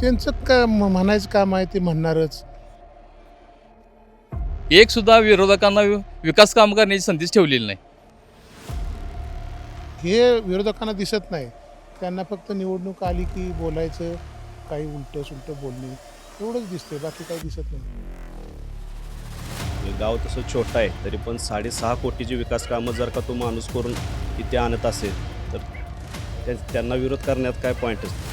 त्यांचं का म्हणायचं काम आहे ते म्हणणारच. एक सुद्धा विरोधकांना विकास काम करण्याची संधीच ठेवलेली नाही. हे विरोधकांना दिसत नाही. त्यांना फक्त निवडणूक आली की बोलायचं, काही उलटं सुलटं बोलणे एवढंच दिसतंय, बाकी काही दिसत नाही. गाव तसं छोटं आहे तरी पण 6.5 कोटीची विकास कामं जर का तो माणूस करून इथे आणत असेल तर त्यांना विरोध करण्यात काय पॉईंट असतो?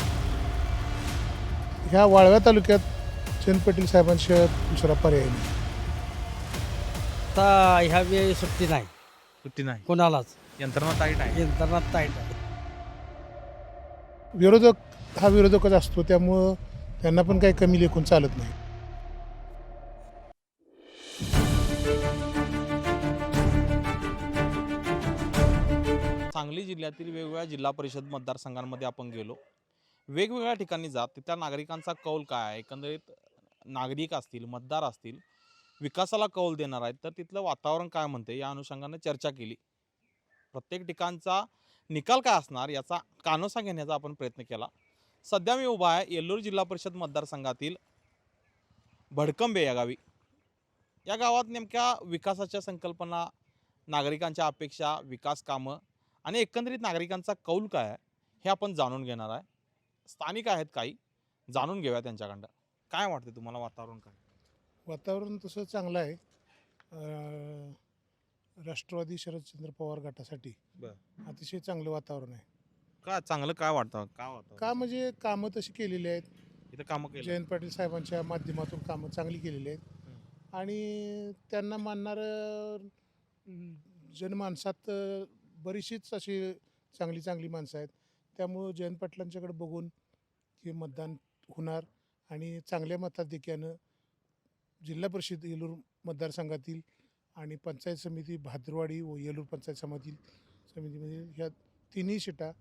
ह्या वाळव्या तालुक्यात जयंत पाटील साहेबांशिवाय दुसरा पर्याय नाही. आता ह्या वेळी सुट्टी नाही सुट्टी नाही, कोणालाच. यंत्रणा टाईट आहे. यंत्रणा टाईट आहे. विरोधक हा विरोधकच असतो, त्यामुळं त्यांना पण काही कमी लेखून चालत नाही. सांगली जिल्ह्यातील वेगवेगळ्या जिल्हा परिषद मतदारसंघांमध्ये आपण गेलो. वेगवेगळ्या ठिकाणी जात तिथल्या नागरिकांचा कौल काय आहे, एकंदरीत नागरिक असतील, मतदार असतील, विकासाला कौल देणार आहेत, तर तिथलं वातावरण काय म्हणते या अनुषंगाने चर्चा केली. प्रत्येक ठिकाणचा निकाल काय असणार याचा कानोसा घेण्याचा आपण प्रयत्न केला. सध्या मी उभा आहे येल्लूर जिल्हा परिषद मतदारसंघातील भडकंबे या गावी. या गावात नेमक्या विकासाच्या संकल्पना, नागरिकांच्या अपेक्षा, विकास कामं आणि एकंदरीत नागरिकांचा कौल काय आहे हे आपण जाणून घेणार आहे. स्थानिक आहेत काही, जाणून घेऊया त्यांच्याकडं. काय वाटते तुम्हाला, वातावरण काय? वातावरण तसं चांगलं आहे. राष्ट्रवादी शरदचंद्र पवार गटासाठी अतिशय चांगलं वातावरण आहे. का चांगलं काय वाटतं? का म्हणजे कामं तशी केलेली आहेत. इथं कामं केलं? जयंत पाटील साहेबांच्या माध्यमातून कामं चांगली केलेली आहेत आणि त्यांना मानणारं जनमानसात बरीचशीच अशी चांगली चांगली माणसं आहेत. त्यामुळं जयंत पाटलांच्याकडे बघून हे मतदान होणार आणि चांगल्या मताधिक्यानं जिल्हा परिषद येलूर मतदारसंघातील आणि पंचायत समिती भाद्रवाडी व येलूर पंचायत समितीमध्ये ह्या तिन्ही सीटा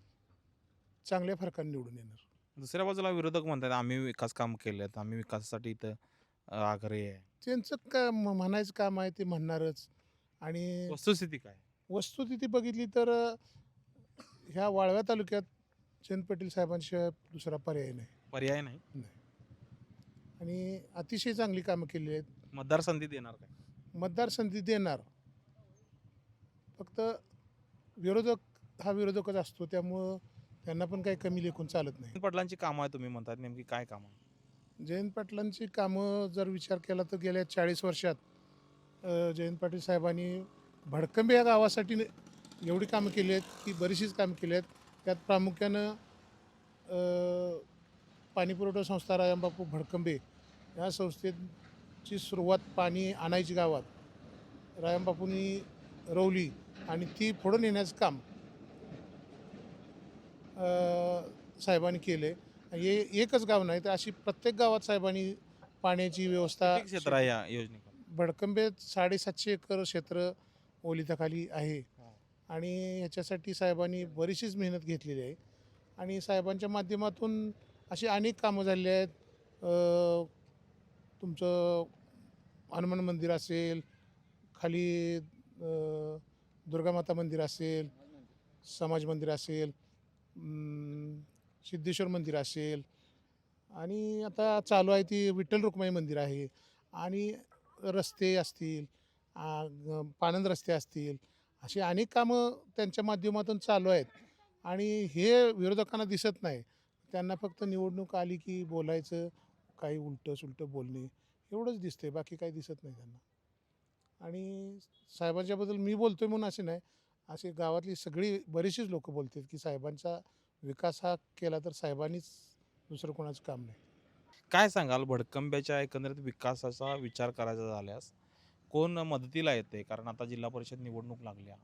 चांगल्या फरकाने निवडून येणार. दुसऱ्या बाजूला विरोधक म्हणतात आम्ही विकास काम केलेत, आम्ही विकासासाठी इथं आग्रही आहे. त्यांचं का म्हणायचं काम आहे ते म्हणणारच. आणि वस्तुस्थिती काय? वस्तुस्थिती बघितली तर ह्या वाळव्या तालुक्यात जयंत पाटील साहेबांशिवाय दुसरा पर्याय नाही. पर्याय नाही. आणि अतिशय चांगली कामं केलेली आहेत. मतदार संधी देणार काय? मतदार संधी देणार. फक्त विरोधक हा विरोधकच असतो, त्यामुळं त्यांना पण काही कमी लेखून चालत नाही. पाटलांची कामं आहे तुम्ही म्हणतात, नेमकी काय कामं? जयंत पाटलांची कामं जर विचार केला तर गेल्या 40 वर्षात जयंत पाटील साहेबांनी भडकंबे या गावासाठी एवढी कामं केली आहेत की बरीचशीच कामं केली आहेत. त्यात प्रामुख्यानं पाणीपुरवठा संस्था रायबापू भडकंबे या संस्थेची सुरुवात पाणी आणायची गावात रायबापूंनी रवली आणि ती पुढं नेण्याचं काम साहेबांनी केले. हे एकच गाव नाही तर अशी प्रत्येक गावात साहेबांनी पाण्याची व्यवस्था. किती क्षेत्र आहे या योजनेत? भडकंबेत 750 एकर क्षेत्र ओलिताखाली आहे आणि ह्याच्यासाठी साहेबांनी बरीचशीच मेहनत घेतलेली आहे आणि साहेबांच्या माध्यमातून अशी अनेक कामं झालेली आहेत. तुमचं हनुमान मंदिर असेल, खाली दुर्गामाता मंदिर असेल, समाज मंदिर असेल, सिद्धेश्वर मंदिर असेल आणि आता चालू आहे ती विठ्ठल रुक्माई मंदिर आहे आणि रस्ते असतील, पाणंद रस्ते असतील, अशी अनेक कामं त्यांच्या माध्यमातून चालू आहेत आणि हे विरोधकांना दिसत नाही. त्यांना फक्त निवडणूक आली की बोलायचं, काही उलटं सुलटं बोलणे एवढंच दिसते, बाकी काही दिसत नाही त्यांना. आणि साहेबांच्याबद्दल मी बोलतो आहे म्हणून असे नाही, असे गावातली सगळी बरीचशीच लोकं बोलतात की साहेबांचा विकास हा केला तर साहेबांनीच, दुसरं कोणाचं काम नाही. काय सांगाल भडकंब्याच्या एकंदरीत विकासाचा विचार करायचा झाल्यास कोण मदतीला येते? कारण आता जिल्हा परिषद निवडणूक लागल्या.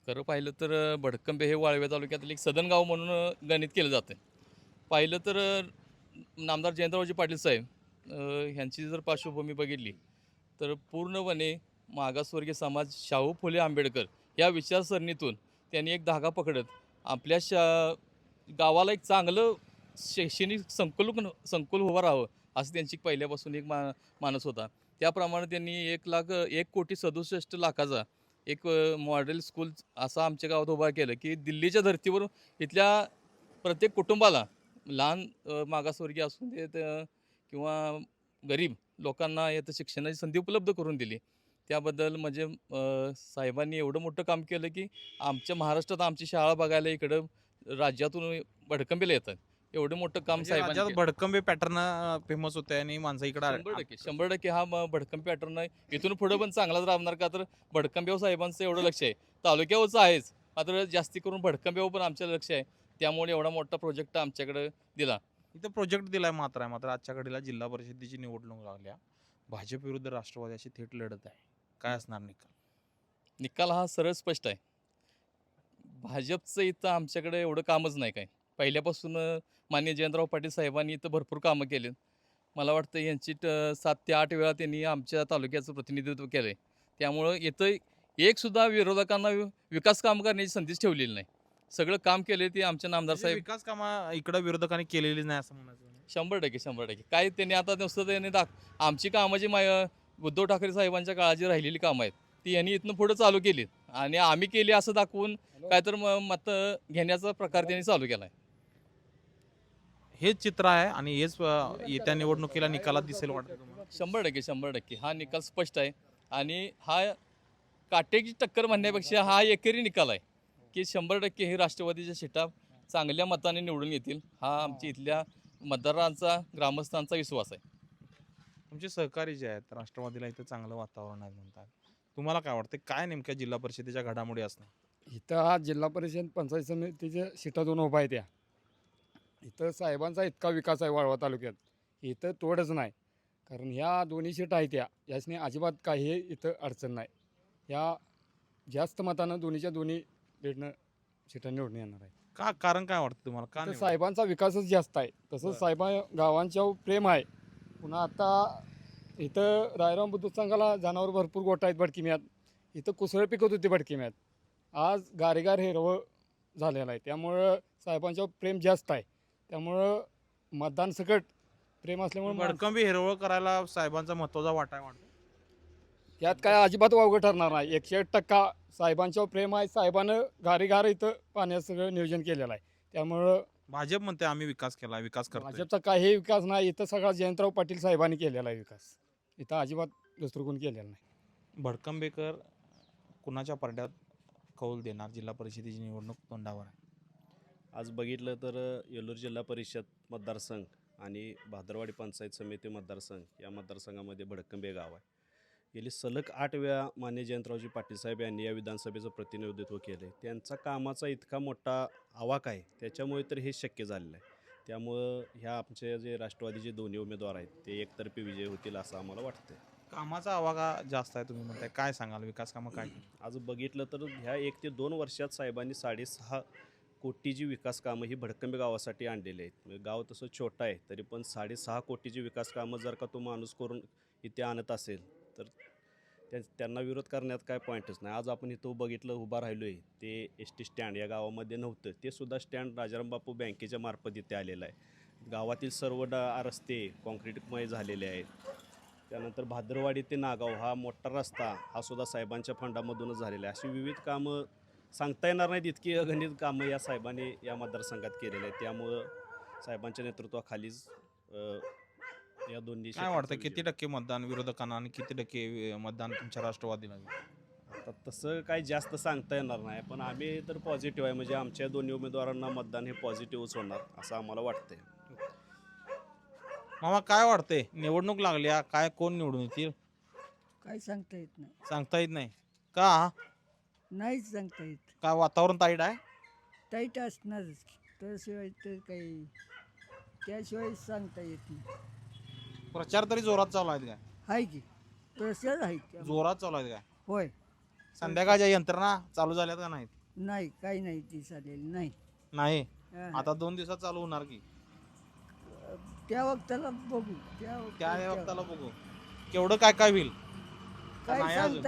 खरं पाहिलं तर भडकंबे हे वाळव्या तालुक्यातील एक सदन गाव म्हणून गणित केलं जातं. पाहिलं तर नामदार जयंतरावजी पाटील साहेब ह्यांची जर पार्श्वभूमी बघितली तर पूर्णपणे मागासवर्गीय समाज, शाहू फुले आंबेडकर या विचारसरणीतून त्यांनी एक धागा पकडत आपल्या गावाला एक चांगलं शैक्षणिक संकुल उभं राहावं असं त्यांची पहिल्यापासून एक मानस होता. त्याप्रमाणे त्यांनी 1,67,67,00,000 एक मॉडेल स्कूल असं आमच्या गावात उभा केलं की दिल्लीच्या धर्तीवर इथल्या प्रत्येक कुटुंबाला लहान मागासवर्गीय असून देत किंवा गरीब लोकांना यात शिक्षणाची संधी उपलब्ध करून दिली. त्याबद्दल म्हणजे साहेबांनी एवढं मोठं काम केलं की आमच्या महाराष्ट्रात आमची शाळा बघायला इकडं राज्यातून भडकंबीला येतात. एवढं मोठं काम म्हणजे साहेबांनी राज्यात केलं. भडकंबे पॅटर्न फेमस होते आणि माणसं इकडे 100% हा भडकंबी पॅटर्न आहे. इथून पुढे पण चांगलाच राहणार का तर भडकंबेवर साहेबांचं एवढं लक्ष आहे. तालुक्यावरचं आहेच, मात्र जास्ती करून भडकंबेवर पण आमचं लक्ष आहे. त्यामुळे एवढा मोठा प्रोजेक्ट आमच्याकडे दिला. इथं प्रोजेक्ट दिलाय मात्र आजच्या घडीला जिल्हा परिषदेची निवडणूक लागल्या, भाजप विरुद्ध राष्ट्रवादी अशी थेट लढत आहे. काय असणार निकाल? निकाल हा सरळ स्पष्ट आहे. भाजपचं इथं आमच्याकडे एवढं कामच नाही काय. पहिल्यापासून माननीय जयंतराव पाटील साहेबांनी इथं भरपूर कामं केलेत. मला वाटतं यांची 7 ते 8 वेळा त्यांनी आमच्या तालुक्याचं प्रतिनिधित्व केलं आहे. त्यामुळं इथं एकसुद्धा विरोधकांना विकास काम करण्याची संधीच ठेवलेली नाही. सगळं काम केले ते आमचे नामदार म्हणजे साहेब. विकास कामं इकडे विरोधकांनी केलेली नाही असं म्हणायचं. 100%. काय त्यांनी आता नुसतं त्यांनी आमची कामं जी उद्धव ठाकरे साहेबांच्या काळाची राहिलेली कामं आहेत ती यांनी इथनं पुढं चालू केलीत आणि आम्ही केली असं दाखवून काय तर मत घेण्याचा प्रकार त्यांनी चालू केला आहे. हेच चित्र आहे आणि हेच येत्या निवडणुकीला निकालात दिसेल वाटतं तुम्हाला? 100% हा निकाल स्पष्ट आहे आणि हा काटेची टक्कर म्हणण्यापेक्षा हा एकेरी निकाल आहे की 100% हे राष्ट्रवादीच्या सीटा चांगल्या मताने निवडून येतील. हा आमच्या इथल्या मतदारांचा ग्रामस्थांचा विश्वास आहे. तुमचे सहकारी जे आहेत राष्ट्रवादीला इथं चांगलं वातावरण आहे म्हणतात, तुम्हाला काय वाटतं काय नेमक्या जिल्हा परिषदेच्या घडामोडी असणार? इथं हा जिल्हा परिषद पंचायत समितीच्या सीटातून उभा आहे त्या. इथं साहेबांचा इतका विकास आहे वाळवा तालुक्यात, इथं तोडच नाही. कारण ह्या दोन्ही सीट आहेत यासने अजिबात काही इथं अडचण नाही. ह्या जास्त मतानं दोन्ही लीडनं सीटा निवडून येणार आहे. का कारण काय वाटतं तुम्हाला? का इथं निवडून? साहेबांचा विकासच जास्त आहे. तसंच बरं. साहेबा गावांच्या प्रेम आहे. पुन्हा आता इथं रायराम बुद्रुक संघाला जनावर भरपूर गोठा आहेत भडकिम्यात. इथं कुसळ पिकत होती भडकिम्यात. आज गारेगार हिरवं झालेलं आहे. त्यामुळं साहेबांच्यावर प्रेम जास्त आहे. त्यामुळं मतदान सकट प्रेम असल्यामुळे भडकंबी हिरवळ करायला साहेबांचा महत्वाचा वाटा आहे वाटतं. यात काय अजिबात वावगं ठरणार नाही. 101% साहेबांच्यावर प्रेम आहे. साहेबानं गारेगार इथं पाण्याचं सगळं नियोजन केलेलं आहे. त्यामुळं भाजप म्हणते आम्ही विकास केला, विकास करतो. भाजपचा काही विकास नाही. इथं सगळा जयंतराव पाटील साहेबांनी केलेला आहे विकास. इथं अजिबात दुसरं कोण केलेला नाही. भडकंबेकर कुणाच्या पारड्यात कौल देणार? जिल्हा परिषदेची निवडणूक तोंडावर आहे. आज बघितलं तर येल्लोर जिल्हा परिषद मतदारसंघ आणि भादरवाडी पंचायत समिती मतदारसंघ या मतदारसंघामध्ये भडकंबे गाव आहे. गेली सलग 8 वेळा माननीय जयंतरावजी पाटील साहेब यांनी या विधानसभेचं प्रतिनिधित्व केलं आहे. त्यांचा कामाचा इतका मोठा आवाका आहे त्याच्यामुळे तर हे शक्य झालेलं आहे. त्यामुळं ह्या आमचे जे राष्ट्रवादीचे दोन्ही उमेदवार आहेत ते एकतर्फी विजय होतील असं आम्हाला वाटतं. कामाचा आवाका जास्त आहे तुम्ही म्हणताय, काय सांगाल? विकास कामं काय केली? आज बघितलं तर ह्या 1 ते 2 वर्षात साहेबांनी 6.5 कोटीची विकास कामं ही भडकंबे गावासाठी आणलेली आहेत. म्हणजे गाव तसं छोटं आहे तरी पण 6.5 कोटीची विकास कामं जर का तो माणूस करून इथे आणत असेल तर त्यांना विरोध करण्यात काय पॉईंटच नाही. आज आपण इथं बघितलं उभा राहिलो आहे ते एस.टी. स्टँड या गावामध्ये नव्हतं, ते सुद्धा स्टँड राजाराम बापू बँकेच्या मार्फत इथे आलेलं आहे. गावातील सर्व रस्ते कॉन्क्रीटमय झालेले आहेत. त्यानंतर भादरवाडी ते नागाव हा मोठा रस्ता हा सुद्धा साहेबांच्या फंडामधूनच झालेला आहे. अशी विविध कामं सांगता येणार नाहीत इतकी अगणित कामं या साहेबांनी या मतदारसंघात केलेले आहेत. त्यामुळं साहेबांच्या नेतृत्वाखालीच या दोन्ही काय वाटतं किती टक्के मतदान विरोधकांना आणि किती टक्के मतदान तुमच्या राष्ट्रवादीला? आता तसं काही जास्त सांगता येणार नाही, पण आम्ही तर पॉझिटिव्ह आहे. म्हणजे आमच्या दोन्ही उमेदवारांना मतदान हे पॉझिटिव्हच होणार असं आम्हाला वाटतंय. मामा काय वाटतंय? निवडणूक लागल्या, काय कोण निवडून येतील? काही सांगता येत नाही. सांगता येत नाही का? नाहीच सांगता येत. काय वातावरण ताईट आहे? टाईट असणारच त्याशिवाय तर काही त्याशिवाय सांगता येत नाही. प्रचार तरी जोरात चालू आहेत काय? आहे की प्रसाद आहे की जोरात चालू आहेत काय? होय. संध्याकाळच्या यंत्रणा चालू झाल्यात का नाहीत? नाही काही नाही ती चालेल नाही. नाही. हा. आता 2 दिवसात चालू होणार की? त्या वक्ताला बघू. त्या वक्ताला बघू केवढं काय काय होईल. काय नाही अजून.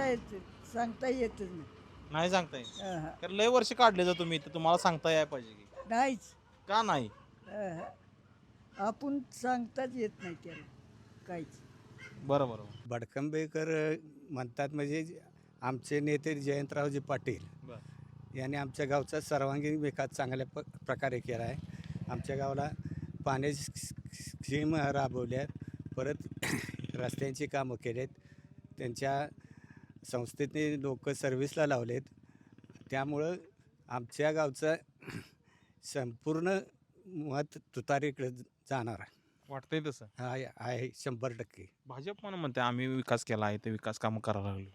सांगता येतच नाही. नाही सांगता येईल. हा. कारण लय वर्ष काढले जर तुम्ही तर तुम्हाला सांगता यायला पाहिजे की. नाहीच. का नाही? हा. आपण सांगताच येत नाही त्याला काहीच. बरं बरं. भडकंबेकर म्हणतात म्हणजे आमचे नेते जयंतरावजी पाटील बरं. यांनी आमच्या गावचा सर्वांगीण विकास चांगल्या प्रकारे केला आहे. आमच्या गावाला पाण्याची स्कीम राबवल्या, परत रस्त्यांची कामं केलेत, त्यांच्या संस्थेतले लोक सर्व्हिसला लावलेत. त्यामुळं आमच्या गावचं संपूर्ण मत तुतारीकडे जाणार वाटतंय तसं? आहे 100%. भाजप पण म्हणते आम्ही विकास केला आहे, ते विकास कामं करायला लागलो.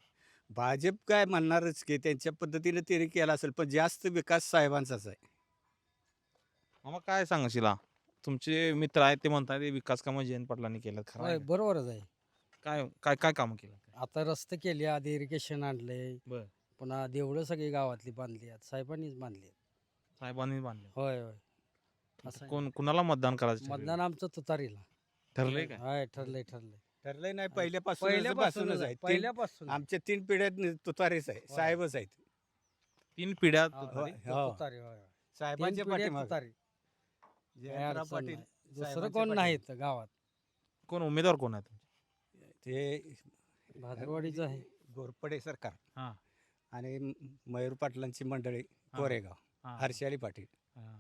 भाजप काय म्हणणारच की त्यांच्या पद्धतीने त्यांनी केला असेल, पण जास्त विकास साहेबांचाच आहे. मग काय सांगशील? तुमचे मित्र आहेत ते म्हणतात ते विकास कामं जयंत पाटलांनी केलं, खरं आहे होय का? बरोबरच आहे. काय काय काय कामं केलं? आता रस्ते केले, आधी इरिगेशन आणले, बर. पुन्हा देवळं सगळी गावातली बांधली आहेत, साहेबांनीच बांधली आहेत. साहेबांनी बांधले. होय होय असं आहे. कोण कुणाला मतदान करायचं ठरलंय? मतदान आमचं तुतारीला. ठरलंय काय? होय ठरलंय ठरलंय. ठरलंय नाही, पहिल्यापासूनच पहिल्यापासूनच आहे. पहिल्यापासून आमच्या 3 पिढ्यात तुतारीच आहे, साहेबच आहेत. 3 पिढ्या हा, तुतारी? हो. तुतारी होय होय. साहेबांच्या तीन पिढ्या पाठीमागे तुतारी. काय जयंतराव अडचण पाटील नाही. दुसरं साहेबांच्या कोण पाठीमागे. नाही इथं गावात. कोण उमेदवार कोण आहे तुमचे? ते भाजवाडीचं आहे. घोरपडे सरकार हां. आणि मयूर पाटलांची मंडळी कोरेगाव, हां. हर्षाली पाटील. हां.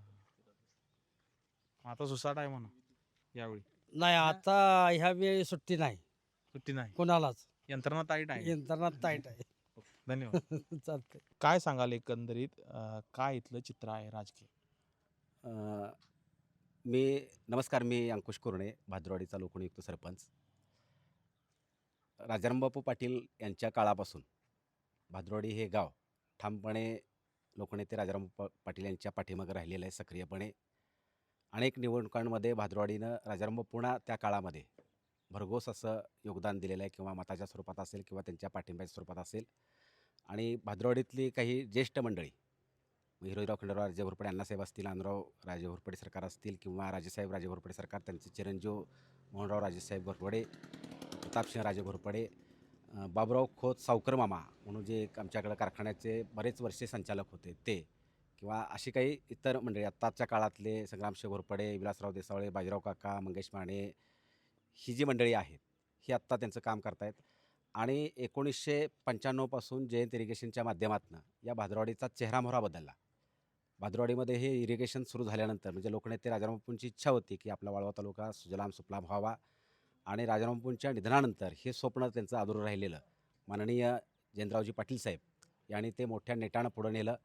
आता सुसाट आहे म्हणा यावेळी. नाही आता ह्या वेळी सुट्टी नाही सुट्टी नाही, कोणालाच. यंत्रणा टाईट आहे. यंत्रणा टाईट आहे. धन्यवाद. चालतंय. काय सांगाल एकंदरीत काय इथलं चित्र आहे राजकीय? नमस्कार, मी अंकुश कुरणे, भाद्रवाडीचा लोकनियुक्त सरपंच. राजारामबापू पाटील यांच्या काळापासून भाद्रवाडी हे गाव ठामपणे लोकनेते पाटील यांच्या पाठीमागे राहिलेलं आहे सक्रियपणे. अनेक निवडणुकांमध्ये भाद्रवाडीनं राजारामबापूंना त्या काळामध्ये भरघोस असं योगदान दिलेलं आहे, किंवा मताच्या स्वरूपात असेल किंवा त्यांच्या पाठिंब्याच्या स्वरूपात असेल. आणि भाद्रवाडीतली काही ज्येष्ठ मंडळी, हिरोजीराव खंडेराव राजे घोरपडे अण्णासाहेब असतील, अण्णाराव राजे घोरपडे सरकार असतील, किंवा राजेसाहेब राजे घोरपडे सरकार, त्यांचे चिरंजीव मोहनराव राजेसाहेब घोरपडे, प्रतापसिंह राजे घोरपडे, बाबुराव खोत सावकर मामा म्हणून जे एक आमच्याकडं कारखान्याचे बरेच वर्षे संचालक होते ते, किंवा अशी काही इतर मंडळी आत्ताच्या काळातले संग्रामसिंह घोरपडे, विलासराव देसावळे, बाजीराव काका, मंगेश माने, ही जी मंडळी आहेत ही आत्ता त्यांचं काम करतायत. आणि 1995 पासून जयंत इरिगेशनच्या माध्यमातून या भाद्रवाडीचा चेहरामोहरा बदलला. भाद्रवाडीमध्ये हे इरिगेशन सुरू झाल्यानंतर म्हणजे लोकनेते राजारामबापूंची इच्छा होती की आपला वाळवा तालुका सुजलाम सुफलाम व्हावा, आणि राजारामबापूंच्या निधनानंतर हे स्वप्न त्यांचं अधुरं राहिलेलं माननीय जयंतरावजी पाटील साहेब यांनी ते मोठ्या नेटानं पुढं नेलं,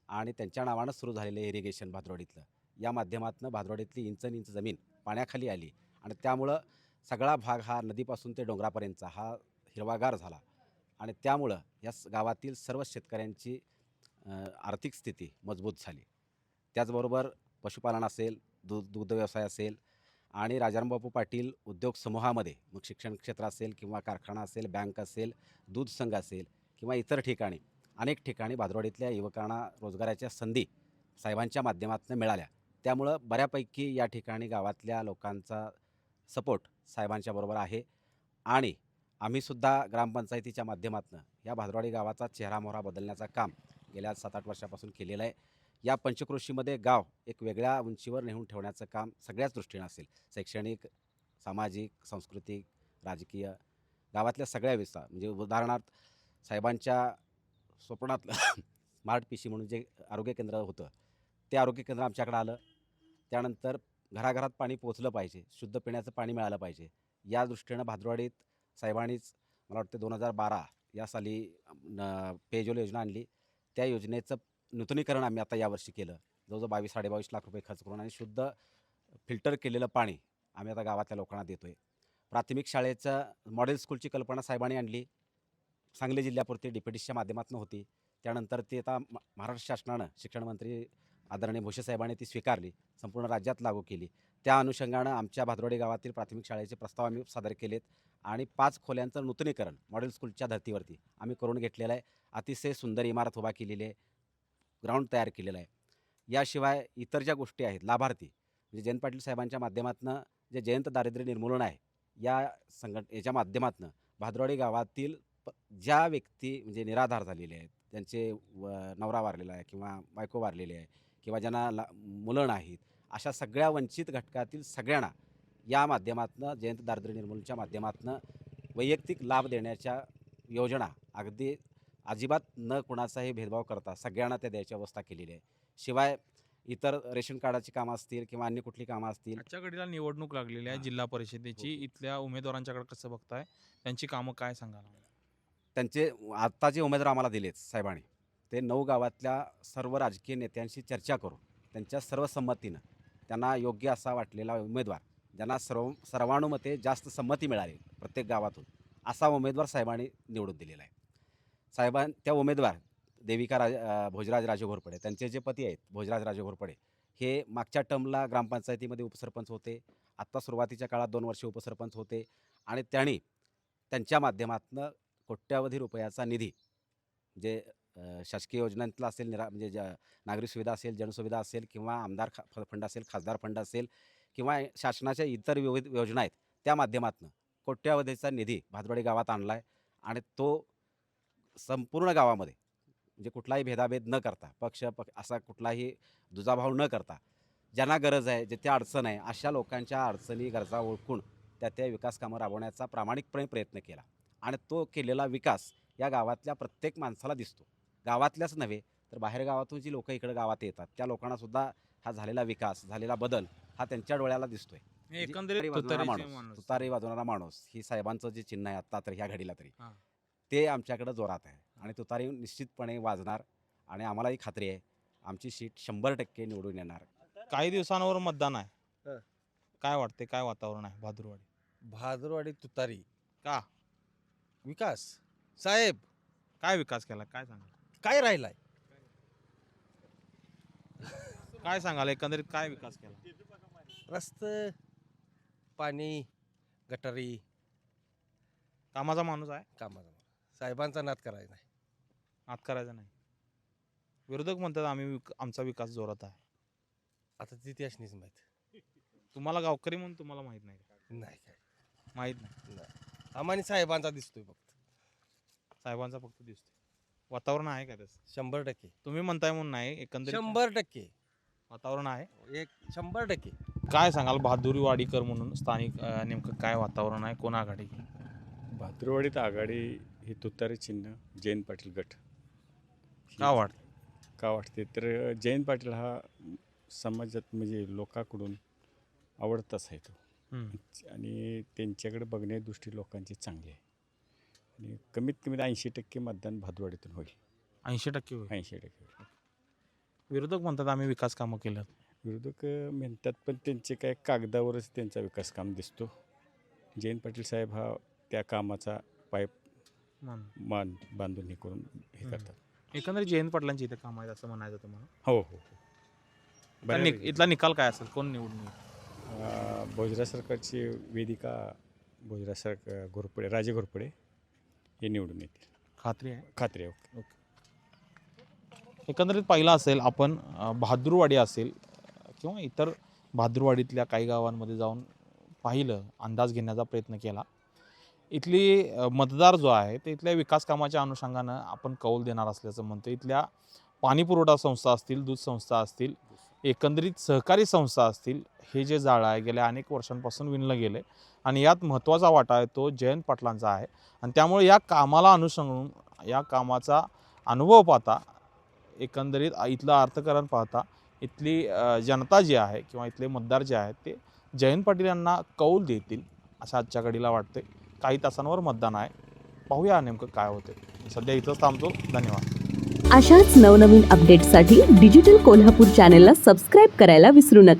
आणि त्यांच्या नावानं सुरू झालेलं इरिगेशन भाद्रवाडीतलं, या माध्यमातून भाद्रवाडीतली इंच जमीन पाण्याखाली आली, आणि त्यामुळं सगळा भाग हा नदीपासून ते डोंगरापर्यंतचा हा हिरवागार झाला. आणि त्यामुळं या गावातील सर्व शेतकऱ्यांची आर्थिक स्थिती मजबूत झाली. त्याचबरोबर पशुपालन असेल, दुग्ध व्यवसाय असेल, आणि राजारामबापू पाटील उद्योग समूहामध्ये मग शिक्षण क्षेत्र असेल किंवा कारखाना असेल, बँक असेल, दूध संघ असेल, किंवा इतर ठिकाणी अनेक ठिकाणी भाद्रवाडीतल्या युवकांना रोजगाराच्या संधी साहेबांच्या माध्यमातून मिळाल्या. त्यामुळं बऱ्यापैकी या ठिकाणी गावातल्या लोकांचा सपोर्ट साहेबांच्या बरोबर आहे. आणि आम्हीसुद्धा ग्रामपंचायतीच्या माध्यमातून या भाद्रवाडी गावाचा चेहरामोहरा बदलण्याचं काम गेल्या 7-8 वर्षापासून केलेलं आहे. या पंचक्रोशीमध्ये गाव एक वेगळ्या उंचीवर नेऊन ठेवण्याचं काम सगळ्याच दृष्टीनं असेल, शैक्षणिक, सामाजिक, सांस्कृतिक, राजकीय, गावातल्या सगळ्या विस्तार, म्हणजे उदाहरणार्थ साहेबांच्या स्वप्नातलं स्मार्ट पीसी म्हणून जे आरोग्य केंद्र होतं ते आरोग्य केंद्र आमच्याकडे आलं. त्यानंतर घराघरात पाणी पोचलं पाहिजे, शुद्ध पिण्याचं पाणी मिळालं पाहिजे, या दृष्टीनं भाद्रवाडीत साहेबांनीच मला वाटतं 2012 या साली पेयजल योजना आणली. त्या योजनेचं नूतनीकरण आम्ही आता यावर्षी केलं, जवळजवळ 22-22.5 लाख रुपये खर्च करून, आणि शुद्ध फिल्टर केलेलं पाणी आम्ही आता गावातल्या लोकांना देतो आहे. प्राथमिक शाळेचं मॉडेल स्कूलची कल्पना साहेबांनी आणली, सांगली जिल्ह्यापुरती DPTच्या माध्यमातून होती. त्यानंतर ती आता महाराष्ट्र शासनानं शिक्षण मंत्री आदरणीय भोसे साहेबांनी ती स्वीकारली, संपूर्ण राज्यात लागू केली. त्या अनुषंगानं आमच्या भाद्रवाडी गावातील प्राथमिक शाळेचे प्रस्ताव आम्ही सादर केलेत, आणि 5 खोल्यांचं नूतनीकरण मॉडेल स्कूलच्या धर्तीवरती आम्ही करून घेतलेलं आहे. अतिशय सुंदर इमारत उभा केलेली आहे, ग्राउंड तयार केलेलं आहे. याशिवाय इतर ज्या गोष्टी आहेत, लाभार्थी म्हणजे जयंत पाटील साहेबांच्या माध्यमातून जे जयंत दारिद्र्य निर्मूलन आहे, याच्या माध्यमातून भाद्रवाडी गावातील ज्या व्यक्ती म्हणजे निराधार झालेले आहेत, त्यांचे नवरा वारलेला आहे किंवा बायको वारलेली आहे, किंवा ज्यांना मुलं नाहीत, अशा सगळ्या वंचित घटकातील सगळ्यांना या माध्यमातून जयंत दारिद्र्य निर्मूलनच्या माध्यमातून वैयक्तिक लाभ देण्याच्या योजना अगदी अजिबात न कुणाचाही भेदभाव करता सगळ्यांना त्या द्यायची व्यवस्था केलेली आहे. शिवाय इतर रेशन कार्डाची कामं असतील किंवा अन्य कुठली कामं असतील. आजच्या घडीला निवडणूक लागलेली आहे जिल्हा परिषदेची. इथल्या उमेदवारांच्याकडे कसं बघताय? त्यांची कामं काय सांगाल? त्यांचे आत्ता जे उमेदवार आम्हाला दिलेत साहेबांनी, ते 9 गावातल्या सर्व राजकीय नेत्यांशी चर्चा करून त्यांच्या सर्व संमतीनं त्यांना योग्य असा वाटलेला उमेदवार, ज्यांना सर्वानुमते जास्त संमती मिळाली प्रत्येक गावातून, असा उमेदवार साहेबांनी निवडून दिलेला आहे. त्या उमेदवार देविका भोजराज राजे घोरपडे, त्यांचे जे पती आहेत भोजराज राजे घोरपडे, हे मागच्या टर्मला ग्रामपंचायतीमध्ये उपसरपंच होते. आत्ता सुरुवातीच्या काळात 2 वर्षे उपसरपंच होते आणि त्यांनी त्यांच्या माध्यमातून कोट्यावधी रुपयाचा निधी, जे शासकीय योजनांतला असेल, म्हणजे नागरी सुविधा असेल, जनसुविधा असेल किंवा आमदार फंड असेल, खासदार फंड असेल किंवा शासनाच्या इतर विविध योजना आहेत, त्या माध्यमातून कोट्यावधीचा निधी भादवाडी गावात आणला आहे आणि तो संपूर्ण गावामध्ये म्हणजे कुठलाही भेदाभेद न करता, असा कुठलाही दुजाभाव न करता, ज्यांना गरज आहे, जिथे अडचण आहे, अशा लोकांच्या अडचणी गरजा ओळखून त्या विकास कामं राबवण्याचा प्रामाणिकपणे प्रयत्न केला आणि तो केलेला विकास या गावातल्या प्रत्येक माणसाला दिसतो. गावातल्याच नव्हे तर बाहेर गावातून जी लोक इकडे गावात येतात त्या लोकांनासुद्धा हा झालेला विकास, झालेला बदल हा त्यांच्या डोळ्याला दिसतोय. एकंदरीत तुतारी वाजवणारा माणूस ही साहेबांचं जे चिन्ह आहे आता तर ह्या घडीला तरी, ते आमच्याकडे जोरात आहे आणि तुतारी निश्चितपणे वाजणार आणि आम्हालाही खात्री आहे आमची सीट 100% निवडून येणार. काही दिवसांवर मतदान आहे, काय वाटते? काय वातावरण आहे भादरवाडी? भादरवाडी तुतारी. का? विकास साहेब. काय विकास केला काय सांगाल? काय राहिलाय? काय सांगाल एकंदरीत काय विकास केला? रस्ते, पाणी, गटारी. कामाचा माणूस आहे, कामाचा साहेबांचा नाद करायचा नाही. नाद करायचा नाही. विरोधक म्हणतात आमचा विकास जोरात आहे. आता ती त्याशनीच माहीत. तुम्हाला गावकरी म्हणून तुम्हाला माहित नाही का? नाही काय माहित नाही. आम्हाला साहेबांचा दिसतोय फक्त. साहेबांचा फक्त दिसतो. वातावरण आहे का तसं? 100%. तुम्ही म्हणताय म्हणून नाही, एकंदरीत 100% वातावरण आहे. 100%. काय सांगाल भादुरीवाडीकर म्हणून स्थानिक नेमकं काय वातावरण आहे? कोण आघाडी? भादरवाडीत आघाडी ही तुतारी चिन्ह जयंत पाटील गट. का वाटते तर जयंत पाटील हा समाजात म्हणजे लोकांकडून आवडताच आहे तो आणि त्यांच्याकडे बघण्याची दृष्टी लोकांची चांगली आहे आणि कमीत कमी 80% मतदान भादरवाडीतून होईल. 80% होईल. 80% होईल. विरोधक म्हणतात आम्ही विकास कामं केलं. विरोधक म्हणतात पण त्यांचे काय कागदावरच त्यांचा विकास काम दिसतो. जयंत पाटील साहेब हा त्या कामाचा पाईप मान बांधून हे करून हे करतात. एकंदरीत जयंत पाटलांची इथे काम आहेत असं म्हणायचं तुम्हाला? हो हो हो. इथला निकाल काय असेल? कोण निवडून येईल? भोजराज सरकारची वेदिका भोजराज सरकार घोरपडे, राजे घोरपडे हे निवडून येतील. खात्री आहे? खात्री आहे. ओके. एकंदरीत पाहिलं असेल आपण भादुरवाडी असेल किंवा इतर भादुरवाडीतल्या काही गावांमध्ये जाऊन पाहिलं, अंदाज घेण्याचा प्रयत्न केला. इथली मतदार जो आहे ते इथल्या विकास कामाच्या अनुषंगानं आपण कौल देणार असल्याचं म्हणतो. इथल्या पाणीपुरवठा संस्था असतील, दूध संस्था असतील, एकंदरीत सहकारी संस्था असतील, हे जे जाळं आहे गेल्या अनेक वर्षांपासून विणलं गेलं आहे आणि यात महत्त्वाचा वाटा आहे तो जयंत पाटलांचा आहे आणि त्यामुळे या कामाला अनुसरून, या कामाचा अनुभव पाहता, एकंदरीत इथलं अर्थकारण पाहता इथली जनता जी आहे किंवा इथले मतदार जे आहेत ते जयंत पाटील यांना कौल देतील असं आजच्या घडीला वाटते. काही तासांवर मतदान आहे, पाहूया नेमकं काय होते. सध्या इथंच थांबतो. धन्यवाद. अशाच नवनवीन अपडेट्ससाठी डिजिटल कोल्हापूर चॅनेलला सबस्क्राईब करायला विसरू नका.